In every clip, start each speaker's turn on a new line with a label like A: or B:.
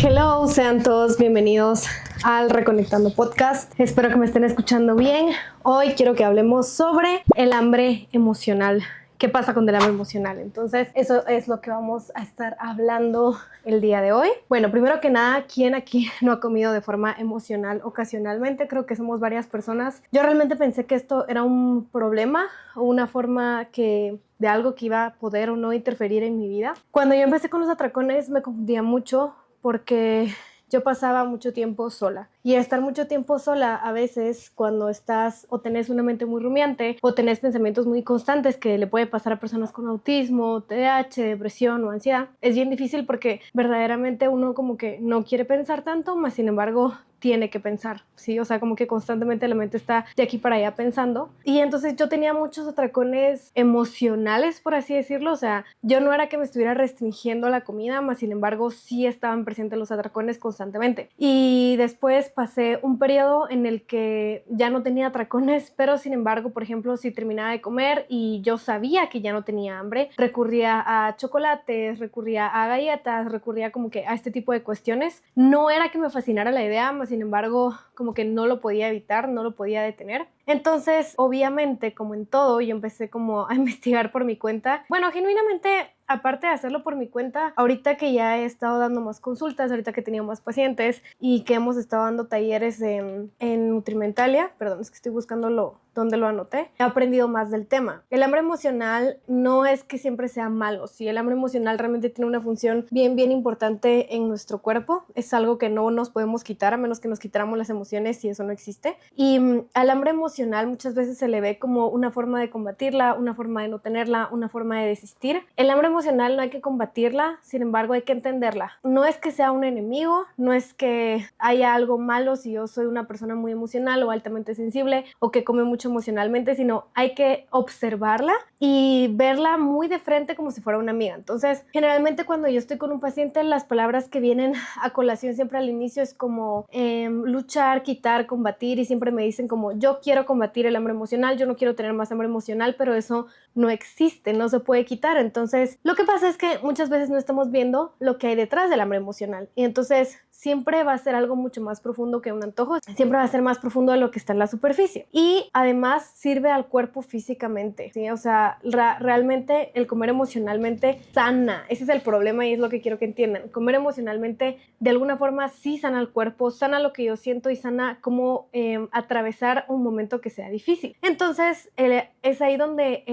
A: Hello, sean todos bienvenidos al Reconectando Podcast. Espero que me estén escuchando bien. Hoy quiero que hablemos sobre el hambre emocional. ¿Qué pasa con el hambre emocional? Entonces, eso es lo que vamos a estar hablando el día de hoy. Bueno, primero que nada, ¿quién aquí no ha comido de forma emocional ocasionalmente? Creo que somos varias personas. Yo realmente pensé que esto era un problema o una forma de algo que iba a poder o no interferir en mi vida. Cuando yo empecé con los atracones me confundía mucho porque yo pasaba mucho tiempo sola. Y estar mucho tiempo sola a veces cuando estás o tenés una mente muy rumiante o tenés pensamientos muy constantes que le puede pasar a personas con autismo, TDAH, depresión o ansiedad, es bien difícil porque verdaderamente uno como que no quiere pensar tanto, más sin embargo tiene que pensar, ¿sí? O sea, como que constantemente la mente está de aquí para allá pensando. Y entonces yo tenía muchos atracones emocionales, por así decirlo. O sea, yo no era que me estuviera restringiendo la comida, más sin embargo sí estaban presentes los atracones constantemente. Y después pasé un periodo en el que ya no tenía atracones, pero sin embargo, por ejemplo, si terminaba de comer y yo sabía que ya no tenía hambre, recurría a chocolates, recurría a galletas, recurría como que a este tipo de cuestiones. No era que me fascinara la idea, más sin embargo, como que no lo podía evitar, no lo podía detener. Entonces, obviamente, como en todo, yo empecé como a investigar por mi cuenta. Bueno, genuinamente, aparte de hacerlo por mi cuenta, ahorita que ya he estado dando más consultas, ahorita que he tenido más pacientes y que hemos estado dando talleres en Nutrimentalia, perdón, es que estoy buscando dónde lo anoté, he aprendido más del tema. El hambre emocional no es que siempre sea malo, sí, el hambre emocional realmente tiene una función bien importante en nuestro cuerpo, es algo que no nos podemos quitar a menos que nos quitáramos las emociones y eso no existe. Y al hambre emocional muchas veces se le ve como una forma de combatirla, una forma de no tenerla, una forma de desistir. El hambre emocional no hay que combatirla, sin embargo hay que entenderla. No es que sea un enemigo, no es que haya algo malo si yo soy una persona muy emocional o altamente sensible o que come mucho emocionalmente, sino hay que observarla y verla muy de frente como si fuera una amiga. Entonces, generalmente cuando yo estoy con un paciente, las palabras que vienen a colación siempre al inicio es como luchar, quitar, combatir, y siempre me dicen como yo quiero combatir el hambre emocional, yo no quiero tener más hambre emocional, pero eso no existe, no se puede quitar. Entonces, lo que pasa es que muchas veces no estamos viendo lo que hay detrás del hambre emocional y entonces siempre va a ser algo mucho más profundo que un antojo, siempre va a ser más profundo de lo que está en la superficie y además sirve al cuerpo físicamente, ¿sí? O sea, realmente el comer emocionalmente sana, ese es el problema y es lo que quiero que entiendan. Comer emocionalmente de alguna forma sí sana al cuerpo, sana lo que yo siento y sana cómo atravesar un momento que sea difícil. Entonces es ahí donde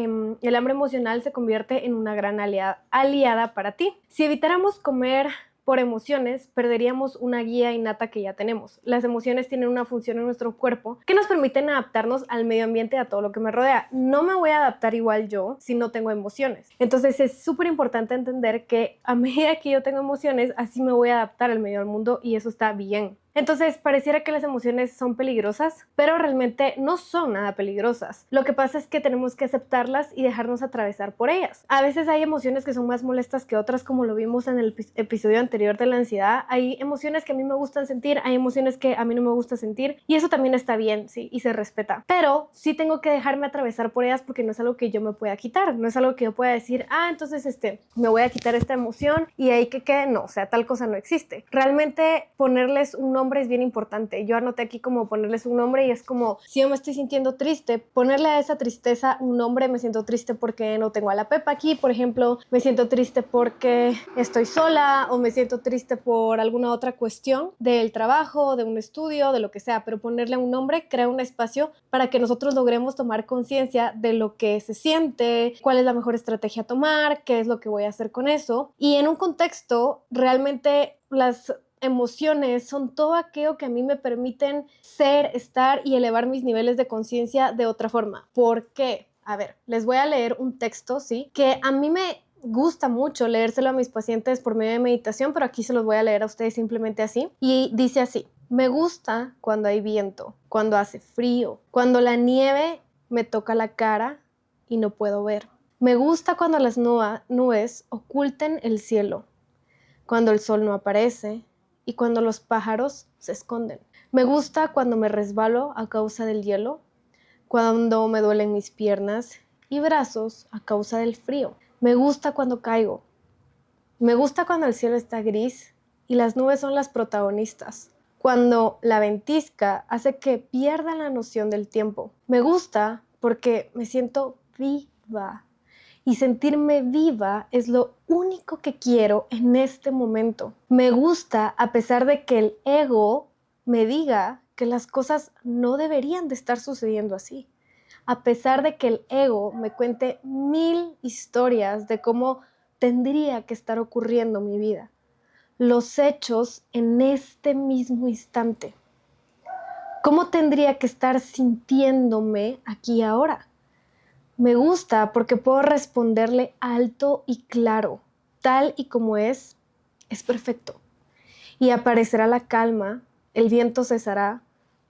A: el hambre emocional se convierte en una gran aliada para ti. Si evitáramos comer por emociones, perderíamos una guía innata que ya tenemos. Las emociones tienen una función en nuestro cuerpo que nos permiten adaptarnos al medio ambiente y a todo lo que me rodea. No me voy a adaptar igual yo si no tengo emociones. Entonces es súper importante entender que a medida que yo tengo emociones, así me voy a adaptar al medio del mundo y eso está bien. Entonces pareciera que las emociones son peligrosas, pero realmente no son nada peligrosas. Lo que pasa es que tenemos que aceptarlas y dejarnos atravesar por ellas. A veces hay emociones que son más molestas que otras, como lo vimos en el episodio anterior de la ansiedad. Hay emociones que a mí me gustan sentir, hay emociones que a mí no me gusta sentir y eso también está bien, sí, y se respeta. Pero sí tengo que dejarme atravesar por ellas porque no es algo que yo me pueda quitar, no es algo que yo pueda decir, entonces me voy a quitar esta emoción y ahí que quede. No, o sea, tal cosa no existe. Realmente ponerles un nombre es bien importante. Yo anoté aquí como ponerles un nombre y es como, si yo me estoy sintiendo triste, ponerle a esa tristeza un nombre. Me siento triste porque no tengo a la Pepa aquí, por ejemplo, me siento triste porque estoy sola o me siento triste por alguna otra cuestión del trabajo, de un estudio, de lo que sea, pero ponerle un nombre crea un espacio para que nosotros logremos tomar conciencia de lo que se siente, cuál es la mejor estrategia a tomar, qué es lo que voy a hacer con eso. Y en un contexto, realmente las emociones son todo aquello que a mí me permiten ser, estar y elevar mis niveles de conciencia de otra forma. ¿Por qué? A ver, les voy a leer un texto, ¿sí? Que a mí me gusta mucho leérselo a mis pacientes por medio de meditación, pero aquí se los voy a leer a ustedes simplemente así. Y dice así: me gusta cuando hay viento, cuando hace frío, cuando la nieve me toca la cara y no puedo ver. Me gusta cuando las nubes oculten el cielo, cuando el sol no aparece y cuando los pájaros se esconden. Me gusta cuando me resbalo a causa del hielo, cuando me duelen mis piernas y brazos a causa del frío. Me gusta cuando caigo. Me gusta cuando el cielo está gris y las nubes son las protagonistas. Cuando la ventisca hace que pierda la noción del tiempo. Me gusta porque me siento viva. Y sentirme viva es lo único que quiero en este momento. Me gusta a pesar de que el ego me diga que las cosas no deberían de estar sucediendo así. A pesar de que el ego me cuente 1000 historias de cómo tendría que estar ocurriendo mi vida. Los hechos en este mismo instante. ¿Cómo tendría que estar sintiéndome aquí y ahora? Me gusta porque puedo responderle alto y claro, tal y como es perfecto. Y aparecerá la calma, el viento cesará,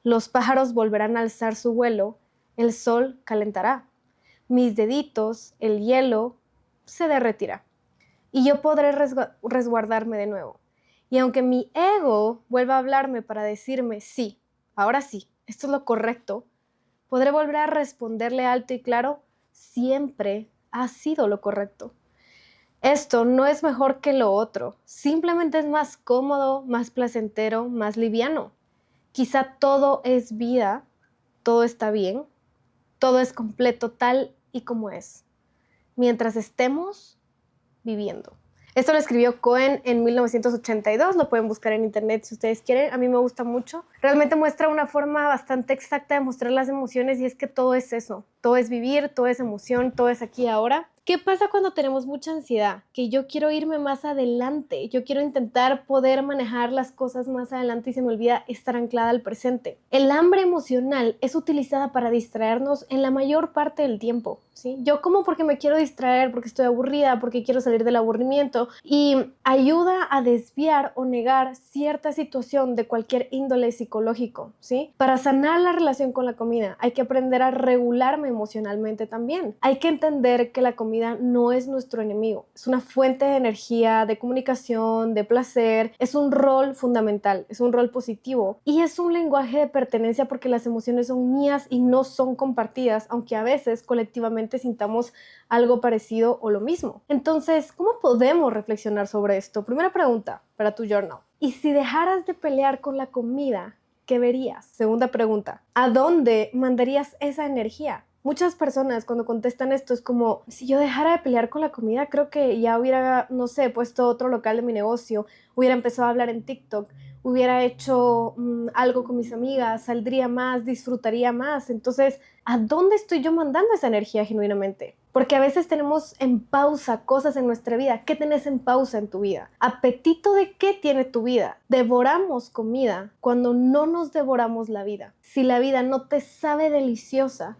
A: los pájaros volverán a alzar su vuelo, el sol calentará, mis deditos, el hielo, se derretirá. Y yo podré resguardarme de nuevo. Y aunque mi ego vuelva a hablarme para decirme, sí, ahora sí, esto es lo correcto, podré volver a responderle alto y claro, siempre ha sido lo correcto. Esto no es mejor que lo otro, simplemente es más cómodo, más placentero, más liviano. Quizá todo es vida, todo está bien, todo es completo tal y como es, mientras estemos viviendo. Esto lo escribió Cohen en 1982, lo pueden buscar en internet si ustedes quieren, a mí me gusta mucho. Realmente muestra una forma bastante exacta de mostrar las emociones y es que todo es eso, todo es vivir, todo es emoción, todo es aquí y ahora. ¿Qué pasa cuando tenemos mucha ansiedad? Que yo quiero irme más adelante, yo quiero intentar poder manejar las cosas más adelante y se me olvida estar anclada al presente. El hambre emocional es utilizada para distraernos en la mayor parte del tiempo, ¿sí? Yo como porque me quiero distraer, porque estoy aburrida, porque quiero salir del aburrimiento y ayuda a desviar o negar cierta situación de cualquier índole psicológico, ¿sí? Para sanar la relación con la comida hay que aprender a regularme emocionalmente también. Hay que entender que la comida no es nuestro enemigo, es una fuente de energía, de comunicación, de placer, es un rol fundamental, es un rol positivo y es un lenguaje de pertenencia porque las emociones son mías y no son compartidas, aunque a veces colectivamente sintamos algo parecido o lo mismo. Entonces, ¿cómo podemos reflexionar sobre esto? Primera pregunta para tu journal. ¿Y si dejaras de pelear con la comida, qué verías? Segunda pregunta, ¿a dónde mandarías esa energía? Muchas personas cuando contestan esto es como, si yo dejara de pelear con la comida, creo que ya hubiera, no sé, puesto otro local de mi negocio, hubiera empezado a hablar en TikTok, hubiera hecho algo con mis amigas, saldría más, disfrutaría más. Entonces, ¿a dónde estoy yo mandando esa energía genuinamente? Porque a veces tenemos en pausa cosas en nuestra vida. ¿Qué tenés en pausa en tu vida? ¿Apetito de qué tiene tu vida? Devoramos comida cuando no nos devoramos la vida. Si la vida no te sabe deliciosa,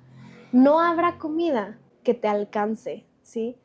A: no habrá comida que te alcance, ¿sí?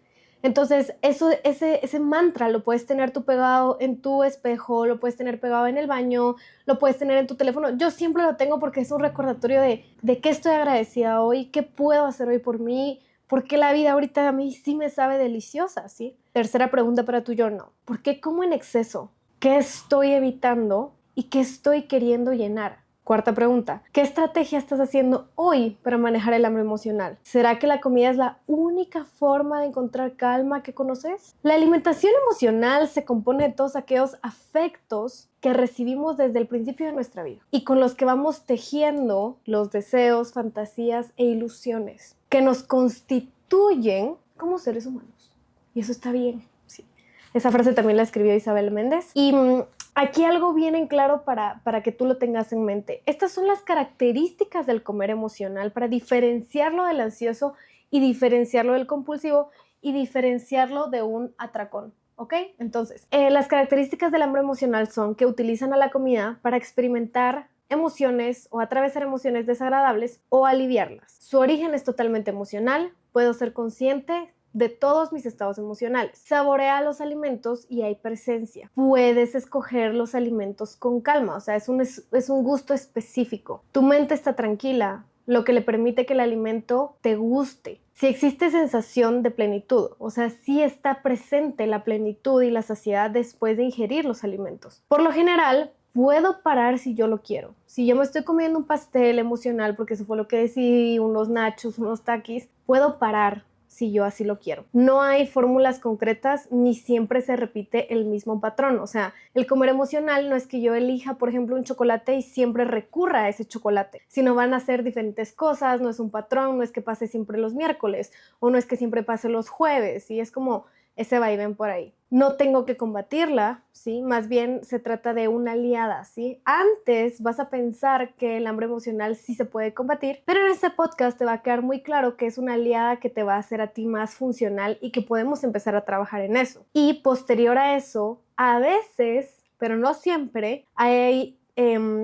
A: Entonces, ese mantra lo puedes tener tú pegado en tu espejo, lo puedes tener pegado en el baño, lo puedes tener en tu teléfono. Yo siempre lo tengo porque es un recordatorio de qué estoy agradecida hoy, qué puedo hacer hoy por mí, por qué la vida ahorita a mí sí me sabe deliciosa, ¿sí? Tercera pregunta para tu journal. ¿Por qué como en exceso? ¿Qué estoy evitando y qué estoy queriendo llenar? Cuarta pregunta, ¿qué estrategia estás haciendo hoy para manejar el hambre emocional? ¿Será que la comida es la única forma de encontrar calma que conoces? La alimentación emocional se compone de todos aquellos afectos que recibimos desde el principio de nuestra vida y con los que vamos tejiendo los deseos, fantasías e ilusiones que nos constituyen como seres humanos. Y eso está bien, sí. Esa frase también la escribió Isabel Méndez y aquí algo bien en claro para que tú lo tengas en mente. Estas son las características del comer emocional para diferenciarlo del ansioso y diferenciarlo del compulsivo y diferenciarlo de un atracón, ¿ok? Entonces, las características del hambre emocional son que utilizan a la comida para experimentar emociones o atravesar emociones desagradables o aliviarlas. Su origen es totalmente emocional, puedo ser consciente de todos mis estados emocionales. Saborea los alimentos y hay presencia. Puedes escoger los alimentos con calma, o sea, es un gusto específico. Tu mente está tranquila, lo que le permite que el alimento te guste. Si existe sensación de plenitud, o sea, si está presente la plenitud y la saciedad después de ingerir los alimentos. Por lo general, puedo parar si yo lo quiero. Si yo me estoy comiendo un pastel emocional, porque eso fue lo que decidí, unos nachos, unos taquis, puedo parar si yo así lo quiero. No hay fórmulas concretas ni siempre se repite el mismo patrón. O sea, el comer emocional no es que yo elija, por ejemplo, un chocolate y siempre recurra a ese chocolate, sino van a ser diferentes cosas, no es un patrón, no es que pase siempre los miércoles o no es que siempre pase los jueves, y es como ese vaivén por ahí. No tengo que combatirla, ¿sí? Más bien se trata de una aliada, ¿sí? Antes vas a pensar que el hambre emocional sí se puede combatir, pero en este podcast te va a quedar muy claro que es una aliada que te va a hacer a ti más funcional y que podemos empezar a trabajar en eso. Y posterior a eso, a veces, pero no siempre, hay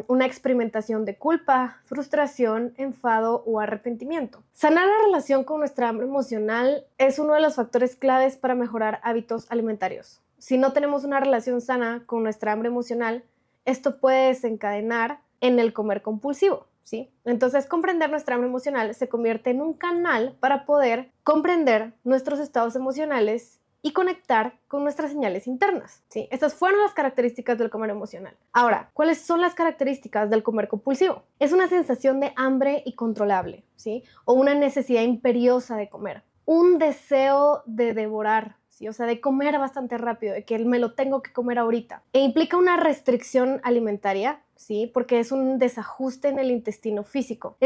A: una experimentación de culpa, frustración, enfado o arrepentimiento. Sanar la relación con nuestra hambre emocional es uno de los factores claves para mejorar hábitos alimentarios. Si no tenemos una relación sana con nuestra hambre emocional, esto puede desencadenar en el comer compulsivo, ¿sí? Entonces, comprender nuestra hambre emocional se convierte en un canal para poder comprender nuestros estados emocionales y conectar con nuestras señales internas, ¿sí? Estas fueron las características del comer emocional. Ahora, ¿cuáles son las características del comer compulsivo? Es una sensación de hambre incontrolable, ¿sí? O una necesidad imperiosa de comer. Un deseo de devorar, ¿sí? O sea, de comer bastante rápido, de que me lo tengo que comer ahorita. E implica una restricción alimentaria, ¿sí? Porque es un desajuste en el intestino físico.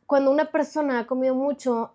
A: Cuando una persona ha comido mucho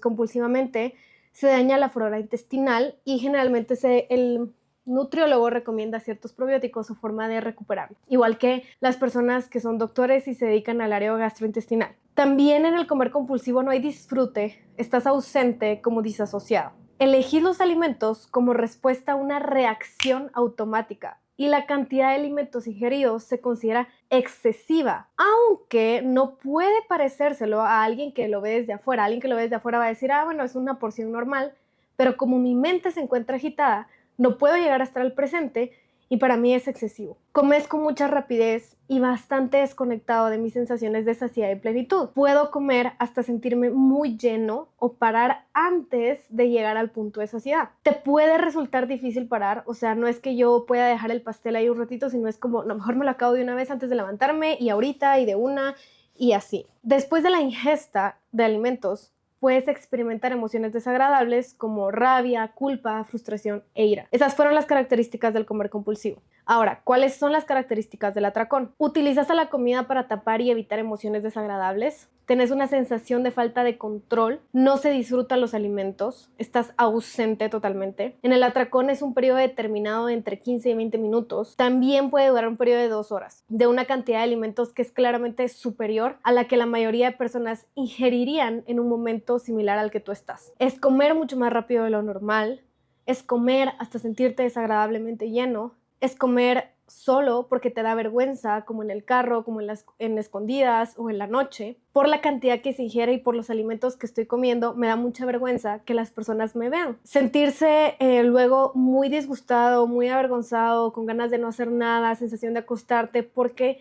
A: compulsivamente, se daña la flora intestinal y generalmente el nutriólogo recomienda ciertos probióticos o forma de recuperarlo, igual que las personas que son doctores y se dedican al área gastrointestinal. También en el comer compulsivo no hay disfrute, estás ausente como disasociado. Elegir los alimentos como respuesta a una reacción automática y la cantidad de alimentos ingeridos se considera excesiva, aunque no puede parecérselo a alguien que lo ve desde afuera. Alguien que lo ve desde afuera va a decir, bueno, es una porción normal, pero como mi mente se encuentra agitada, no puedo llegar a estar al presente y para mí es excesivo. Comes con mucha rapidez y bastante desconectado de mis sensaciones de saciedad y plenitud. Puedo comer hasta sentirme muy lleno o parar antes de llegar al punto de saciedad. Te puede resultar difícil parar, o sea, no es que yo pueda dejar el pastel ahí un ratito, sino es como, no, mejor me lo acabo de una vez antes de levantarme y ahorita y de una y así. Después de la ingesta de alimentos, puedes experimentar emociones desagradables como rabia, culpa, frustración e ira. Esas fueron las características del comer compulsivo. Ahora, ¿cuáles son las características del atracón? ¿Utilizas a la comida para tapar y evitar emociones desagradables? ¿Tenés una sensación de falta de control? ¿No se disfrutan los alimentos? ¿Estás ausente totalmente? En el atracón es un periodo determinado de entre 15 y 20 minutos. También puede durar un periodo de 2 horas, de una cantidad de alimentos que es claramente superior a la que la mayoría de personas ingerirían en un momento similar al que tú estás. Es comer mucho más rápido de lo normal, es comer hasta sentirte desagradablemente lleno, es comer solo porque te da vergüenza, como en el carro, como en escondidas o en la noche. Por la cantidad que se ingiere y por los alimentos que estoy comiendo, me da mucha vergüenza que las personas me vean. Sentirse luego muy disgustado, muy avergonzado, con ganas de no hacer nada, sensación de acostarte porque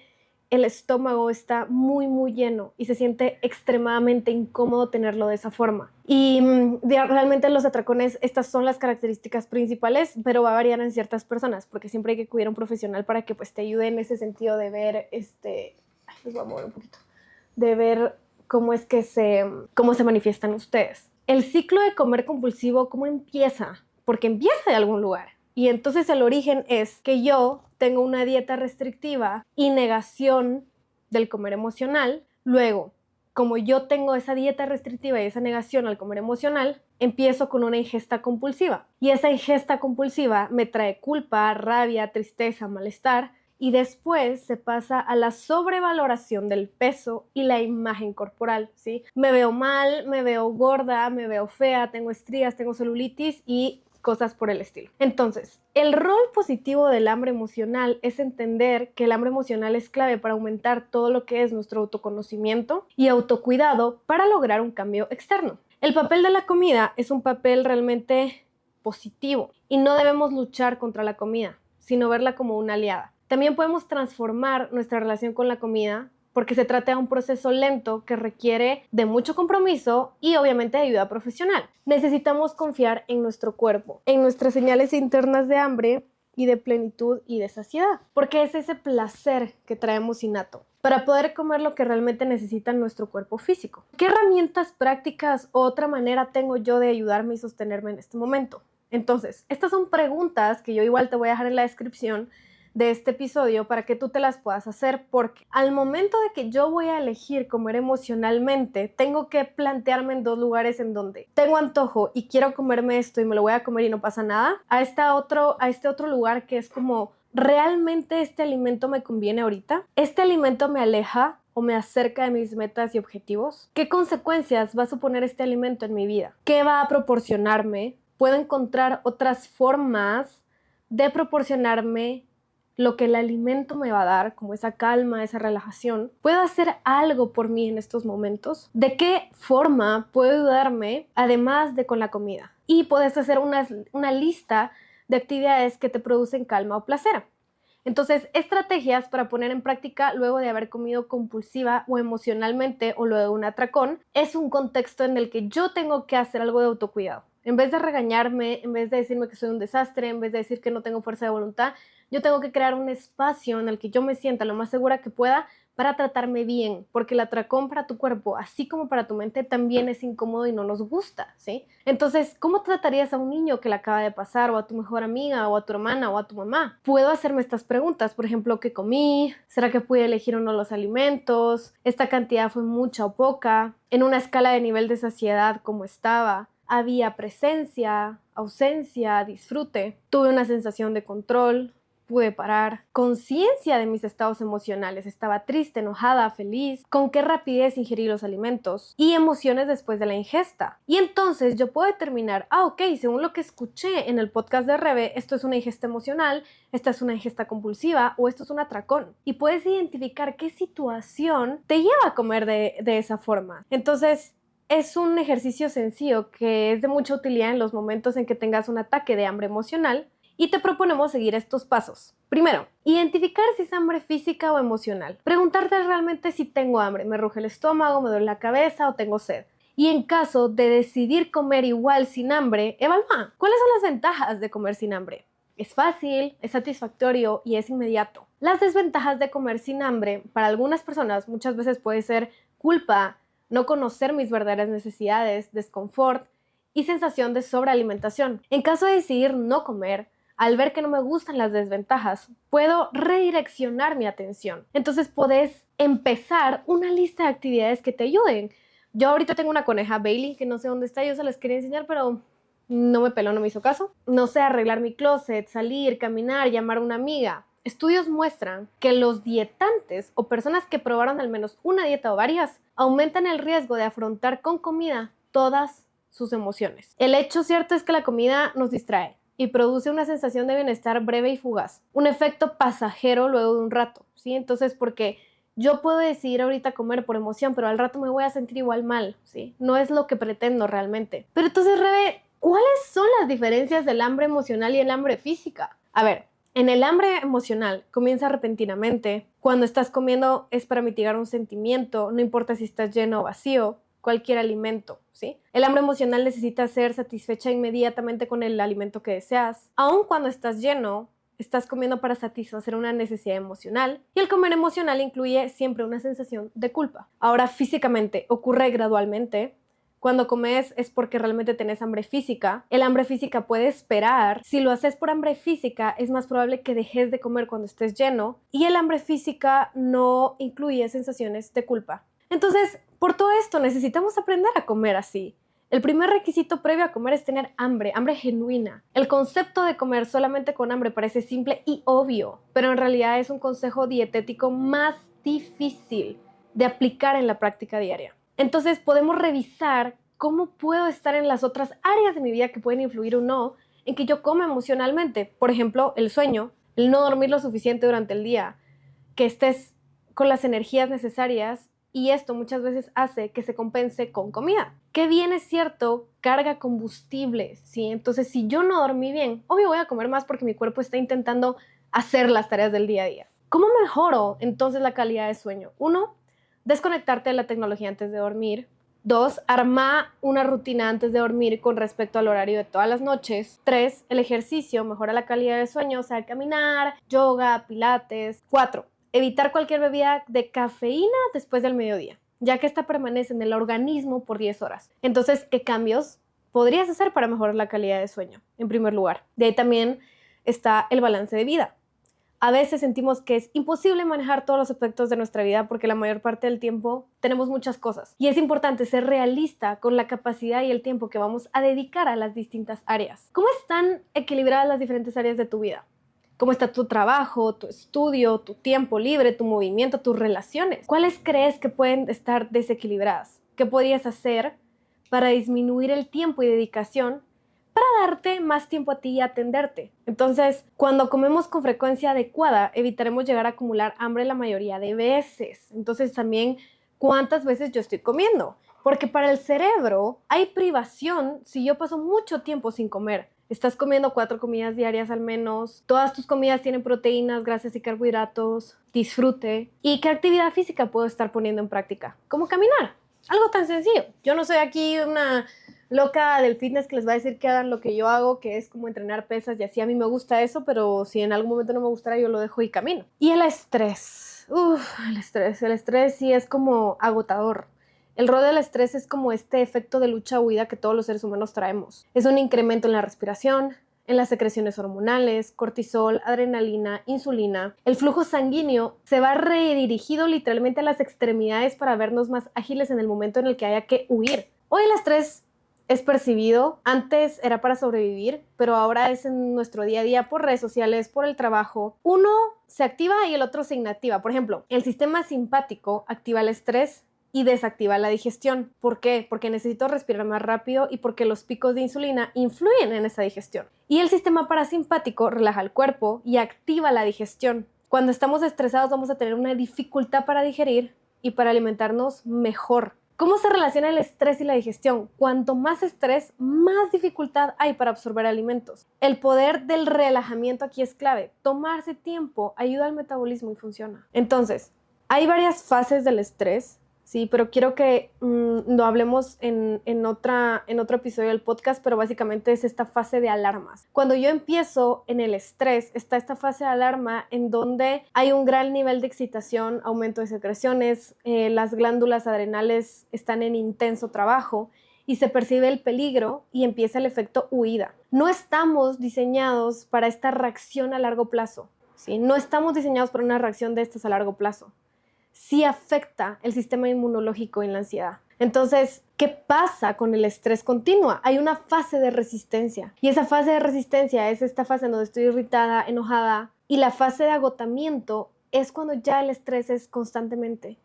A: el estómago está muy, muy lleno y se siente extremadamente incómodo tenerlo de esa forma. Y realmente los atracones, estas son las características principales, pero va a variar en ciertas personas, porque siempre hay que acudir a un profesional para que pues te ayude en ese sentido de ver, les voy a mover un poquito, de ver cómo se manifiestan ustedes. El ciclo de comer compulsivo, ¿cómo empieza? Porque empieza de algún lugar. Y entonces el origen es que yo tengo una dieta restrictiva y negación del comer emocional. Luego, como yo tengo esa dieta restrictiva y esa negación al comer emocional, empiezo con una ingesta compulsiva. Y esa ingesta compulsiva me trae culpa, rabia, tristeza, malestar. Y después se pasa a la sobrevaloración del peso y la imagen corporal, ¿sí? Me veo mal, me veo gorda, me veo fea, tengo estrías, tengo celulitis y cosas por el estilo. Entonces, el rol positivo del hambre emocional es entender que el hambre emocional es clave para aumentar todo lo que es nuestro autoconocimiento y autocuidado para lograr un cambio externo. El papel de la comida es un papel realmente positivo y no debemos luchar contra la comida, sino verla como una aliada. También podemos transformar nuestra relación con la comida porque se trata de un proceso lento que requiere de mucho compromiso y obviamente de ayuda profesional. Necesitamos confiar en nuestro cuerpo, en nuestras señales internas de hambre y de plenitud y de saciedad, porque es ese placer que traemos innato. para poder comer lo que realmente necesita nuestro cuerpo físico. ¿Qué herramientas prácticas o otra manera tengo yo de ayudarme y sostenerme en este momento? Entonces, estas son preguntas que yo igual te voy a dejar en la descripción de este episodio para que tú te las puedas hacer, porque al momento de que yo voy a elegir comer emocionalmente, tengo que plantearme en dos lugares en donde tengo antojo y quiero comerme esto y me lo voy a comer y no pasa nada, a este otro lugar que es como, ¿realmente este alimento me conviene ahorita? ¿Este alimento me aleja o me acerca de mis metas y objetivos? ¿Qué consecuencias va a suponer este alimento en mi vida? ¿Qué va a proporcionarme? ¿Puedo encontrar otras formas de proporcionarme lo que el alimento me va a dar, como esa calma, esa relajación? ¿Puedo hacer algo por mí en estos momentos? ¿De qué forma puedo ayudarme además de con la comida? Y puedes hacer una lista de actividades que te producen calma o placer. Entonces, estrategias para poner en práctica luego de haber comido compulsiva o emocionalmente o luego de un atracón, es un contexto en el que yo tengo que hacer algo de autocuidado. En vez de regañarme, en vez de decirme que soy un desastre, en vez de decir que no tengo fuerza de voluntad, yo tengo que crear un espacio en el que yo me sienta lo más segura que pueda para tratarme bien, porque el atracón para tu cuerpo, así como para tu mente, también es incómodo y no nos gusta, ¿sí? Entonces, ¿cómo tratarías a un niño que le acaba de pasar, o a tu mejor amiga, o a tu hermana, o a tu mamá? Puedo hacerme estas preguntas, por ejemplo, ¿qué comí? ¿Será que pude elegir uno de los alimentos? ¿Esta cantidad fue mucha o poca? En una escala de nivel de saciedad, ¿cómo estaba? ¿Había presencia, ausencia, disfrute? ¿Tuve una sensación de control? ¿Pude parar? Conciencia de mis estados emocionales. ¿Estaba triste, enojada, feliz? ¿Con qué rapidez ingerí los alimentos? Y emociones después de la ingesta. Y entonces yo puedo determinar, ok, según lo que escuché en el podcast de Rebe, esto es una ingesta emocional, esta es una ingesta compulsiva o esto es un atracón. Y puedes identificar qué situación te lleva a comer de esa forma. Entonces, es un ejercicio sencillo que es de mucha utilidad en los momentos en que tengas un ataque de hambre emocional. Y te proponemos seguir estos pasos. Primero, identificar si es hambre física o emocional. Preguntarte realmente si tengo hambre, me ruge el estómago, me duele la cabeza o tengo sed. Y en caso de decidir comer igual sin hambre, evalúa cuáles son las ventajas de comer sin hambre. Es fácil, es satisfactorio y es inmediato. Las desventajas de comer sin hambre para algunas personas muchas veces puede ser culpa, no conocer mis verdaderas necesidades, desconfort y sensación de sobrealimentación. En caso de decidir no comer, al ver que no me gustan las desventajas, puedo redireccionar mi atención. Entonces podés empezar una lista de actividades que te ayuden. Yo ahorita tengo una coneja, Bailey, que no sé dónde está, yo se las quería enseñar, pero no me peló, no me hizo caso. No sé, arreglar mi closet, salir, caminar, llamar a una amiga. Estudios muestran que los dietantes o personas que probaron al menos una dieta o varias aumentan el riesgo de afrontar con comida todas sus emociones. El hecho cierto es que la comida nos distrae y produce una sensación de bienestar breve y fugaz, un efecto pasajero luego de un rato, ¿sí? Entonces, porque yo puedo decidir ahorita comer por emoción, pero al rato me voy a sentir igual mal, ¿sí? No es lo que pretendo realmente. Pero entonces, Rebe, ¿cuáles son las diferencias del hambre emocional y el hambre física? A ver, en el hambre emocional comienza repentinamente. Cuando estás comiendo es para mitigar un sentimiento, no importa si estás lleno o vacío, cualquier alimento, ¿sí? El hambre emocional necesita ser satisfecha inmediatamente con el alimento que deseas. Aun cuando estás lleno, estás comiendo para satisfacer una necesidad emocional, y el comer emocional incluye siempre una sensación de culpa. Ahora, físicamente ocurre gradualmente. Cuando comes es porque realmente tenés hambre física. El hambre física puede esperar. Si lo haces por hambre física, es más probable que dejes de comer cuando estés lleno. Y el hambre física no incluye sensaciones de culpa. Entonces, por todo esto necesitamos aprender a comer así. El primer requisito previo a comer es tener hambre, hambre genuina. El concepto de comer solamente con hambre parece simple y obvio, pero en realidad es un consejo dietético más difícil de aplicar en la práctica diaria. Entonces podemos revisar cómo puedo estar en las otras áreas de mi vida que pueden influir o no en que yo coma emocionalmente. Por ejemplo, el sueño, el no dormir lo suficiente durante el día, que estés con las energías necesarias, y esto muchas veces hace que se compense con comida. Que bien es cierto, carga combustible, ¿sí? Entonces, si yo no dormí bien, obvio voy a comer más porque mi cuerpo está intentando hacer las tareas del día a día. ¿Cómo mejoro entonces la calidad de sueño? 1, desconectarte de la tecnología antes de dormir. 2, arma una rutina antes de dormir con respecto al horario de todas las noches. 3, el ejercicio mejora la calidad de sueño, o sea, caminar, yoga, pilates. 4, evitar cualquier bebida de cafeína después del mediodía, ya que esta permanece en el organismo por 10 horas. Entonces, ¿qué cambios podrías hacer para mejorar la calidad de sueño? En primer lugar, de ahí también está el balance de vida. A veces sentimos que es imposible manejar todos los aspectos de nuestra vida porque la mayor parte del tiempo tenemos muchas cosas. Y es importante ser realista con la capacidad y el tiempo que vamos a dedicar a las distintas áreas. ¿Cómo están equilibradas las diferentes áreas de tu vida? ¿Cómo está tu trabajo, tu estudio, tu tiempo libre, tu movimiento, tus relaciones? ¿Cuáles crees que pueden estar desequilibradas? ¿Qué podrías hacer para disminuir el tiempo y dedicación para darte más tiempo a ti y atenderte? Entonces, cuando comemos con frecuencia adecuada, evitaremos llegar a acumular hambre la mayoría de veces. Entonces, también, ¿cuántas veces yo estoy comiendo? Porque para el cerebro hay privación si yo paso mucho tiempo sin comer. Estás comiendo 4 comidas diarias al menos. Todas tus comidas tienen proteínas, grasas y carbohidratos. Disfrute. ¿Y qué actividad física puedo estar poniendo en práctica? ¿Cómo caminar? Algo tan sencillo. Yo no soy aquí una loca del fitness que les va a decir que hagan lo que yo hago, que es como entrenar pesas y así. A mí me gusta eso, pero si en algún momento no me gustara, yo lo dejo y camino. Y el estrés. El estrés sí es como agotador. El rol del estrés es como este efecto de lucha-huida que todos los seres humanos traemos. Es un incremento en la respiración, en las secreciones hormonales, cortisol, adrenalina, insulina. El flujo sanguíneo se va redirigido literalmente a las extremidades para vernos más ágiles en el momento en el que haya que huir. Hoy el estrés es percibido, antes era para sobrevivir, pero ahora es en nuestro día a día por redes sociales, por el trabajo. Uno se activa y el otro se inactiva. Por ejemplo, el sistema simpático activa el estrés y desactiva la digestión. ¿Por qué? Porque necesito respirar más rápido y porque los picos de insulina influyen en esa digestión. Y el sistema parasimpático relaja el cuerpo y activa la digestión. Cuando estamos estresados vamos a tener una dificultad para digerir y para alimentarnos mejor. ¿Cómo se relaciona el estrés y la digestión? Cuanto más estrés, más dificultad hay para absorber alimentos. El poder del relajamiento aquí es clave. Tomarse tiempo ayuda al metabolismo y funciona. Entonces, hay varias fases del estrés. Sí, pero quiero que lo hablemos en otro episodio del podcast, pero básicamente es esta fase de alarmas. Cuando yo empiezo en el estrés, está esta fase de alarma en donde hay un gran nivel de excitación, aumento de secreciones, las glándulas adrenales están en intenso trabajo y se percibe el peligro y empieza el efecto huida. No estamos diseñados para esta reacción a largo plazo, ¿sí? No estamos diseñados para una reacción de estas a largo plazo. Sí afecta el sistema inmunológico en la ansiedad. Entonces, ¿qué pasa con el estrés continuo? Hay una fase de resistencia y esa fase de resistencia es esta fase en donde estoy irritada, enojada, y la fase de agotamiento es cuando ya el estrés es constantemente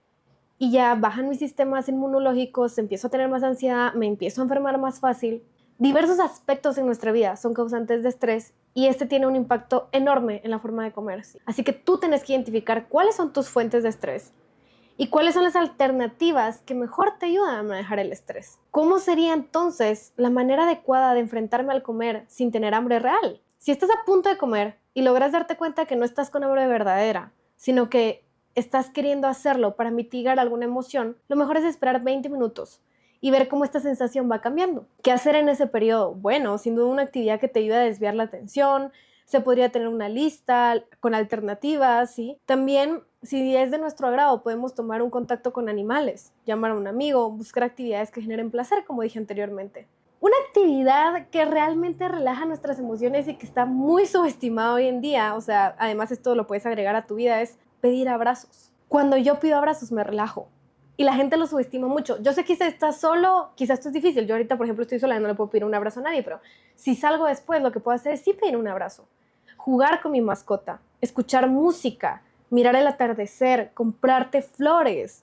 A: y ya bajan mis sistemas inmunológicos, empiezo a tener más ansiedad, me empiezo a enfermar más fácil. Diversos aspectos en nuestra vida son causantes de estrés y este tiene un impacto enorme en la forma de comer. Así que tú tienes que identificar cuáles son tus fuentes de estrés y cuáles son las alternativas que mejor te ayudan a manejar el estrés. ¿Cómo sería entonces la manera adecuada de enfrentarme al comer sin tener hambre real? Si estás a punto de comer y logras darte cuenta que no estás con hambre verdadera, sino que estás queriendo hacerlo para mitigar alguna emoción, lo mejor es esperar 20 minutos y ver cómo esta sensación va cambiando. ¿Qué hacer en ese periodo? Bueno, sin duda una actividad que te ayude a desviar la atención. Se podría tener una lista con alternativas, ¿sí? También, si es de nuestro agrado, podemos tomar un contacto con animales, llamar a un amigo, buscar actividades que generen placer, como dije anteriormente. Una actividad que realmente relaja nuestras emociones y que está muy subestimada hoy en día, o sea, además esto lo puedes agregar a tu vida, es pedir abrazos. Cuando yo pido abrazos me relajo. Y la gente lo subestima mucho. Yo sé que si estás solo, quizás esto es difícil. Yo ahorita, por ejemplo, estoy sola y no le puedo pedir un abrazo a nadie, pero si salgo después, lo que puedo hacer es sí pedir un abrazo. Jugar con mi mascota, escuchar música, mirar el atardecer, comprarte flores,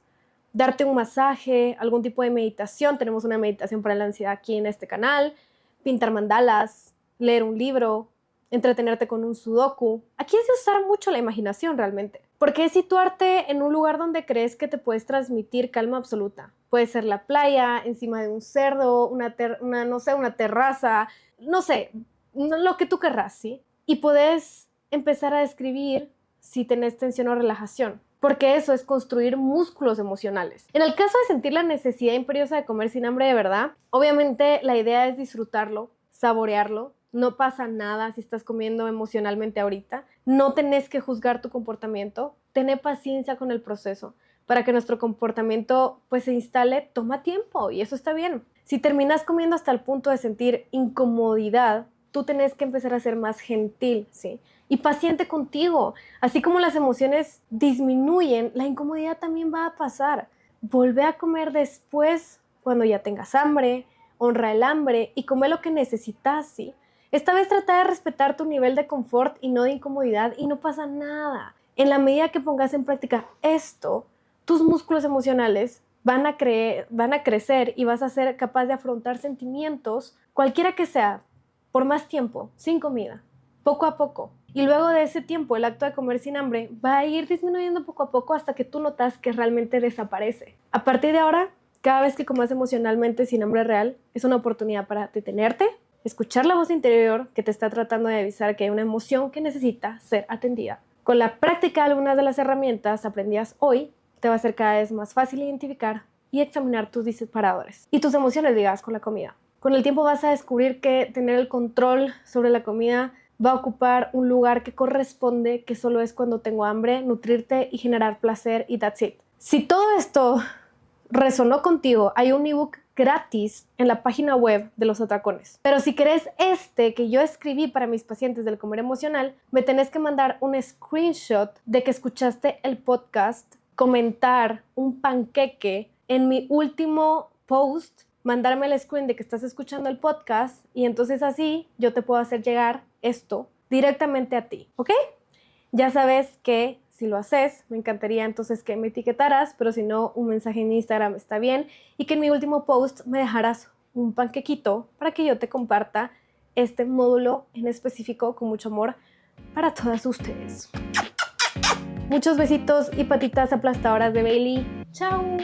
A: darte un masaje, algún tipo de meditación. Tenemos una meditación para la ansiedad aquí en este canal. Pintar mandalas, leer un libro, entretenerte con un sudoku. Aquí es de usar mucho la imaginación realmente. Porque es situarte en un lugar donde crees que te puedes transmitir calma absoluta. Puede ser la playa, encima de un cerdo, una terraza, no sé, lo que tú querrás, ¿sí? Y puedes empezar a describir si tenés tensión o relajación, porque eso es construir músculos emocionales. En el caso de sentir la necesidad imperiosa de comer sin hambre de verdad, obviamente la idea es disfrutarlo, saborearlo. No pasa nada si estás comiendo emocionalmente ahorita. No tenés que juzgar tu comportamiento. tener paciencia con el proceso. Para que nuestro comportamiento pues se instale, toma tiempo y eso está bien. Si terminas comiendo hasta el punto de sentir incomodidad, tú tenés que empezar a ser más gentil, ¿sí? Y paciente contigo. Así como las emociones disminuyen, la incomodidad también va a pasar. Volvé a comer después, cuando ya tengas hambre, honra el hambre y come lo que necesitas, ¿sí? Esta vez trata de respetar tu nivel de confort y no de incomodidad y no pasa nada. En la medida que pongas en práctica esto, tus músculos emocionales van a crecer y vas a ser capaz de afrontar sentimientos, cualquiera que sea, por más tiempo, sin comida, poco a poco. Y luego de ese tiempo, el acto de comer sin hambre va a ir disminuyendo poco a poco hasta que tú notas que realmente desaparece. A partir de ahora, cada vez que comas emocionalmente sin hambre real, es una oportunidad para detenerte, escuchar la voz interior que te está tratando de avisar que hay una emoción que necesita ser atendida. Con la práctica de algunas de las herramientas aprendidas hoy, te va a ser cada vez más fácil identificar y examinar tus disparadores y tus emociones ligadas con la comida. Con el tiempo vas a descubrir que tener el control sobre la comida va a ocupar un lugar que corresponde, que solo es cuando tengo hambre, nutrirte y generar placer y that's it. Si todo esto resonó contigo, hay un ebook gratis en la página web de Los Atracones. Pero si querés que yo escribí para mis pacientes del comer emocional, me tenés que mandar un screenshot de que escuchaste el podcast, comentar un panqueque en mi último post, mandarme el screen de que estás escuchando el podcast y entonces así yo te puedo hacer llegar esto directamente a ti, ¿ok? Ya sabes que si lo haces, me encantaría entonces que me etiquetaras, pero si no, un mensaje en Instagram está bien y que en mi último post me dejaras un panquequito para que yo te comparta este módulo en específico con mucho amor para todas ustedes. Muchos besitos y patitas aplastadoras de Bailey. ¡Chao!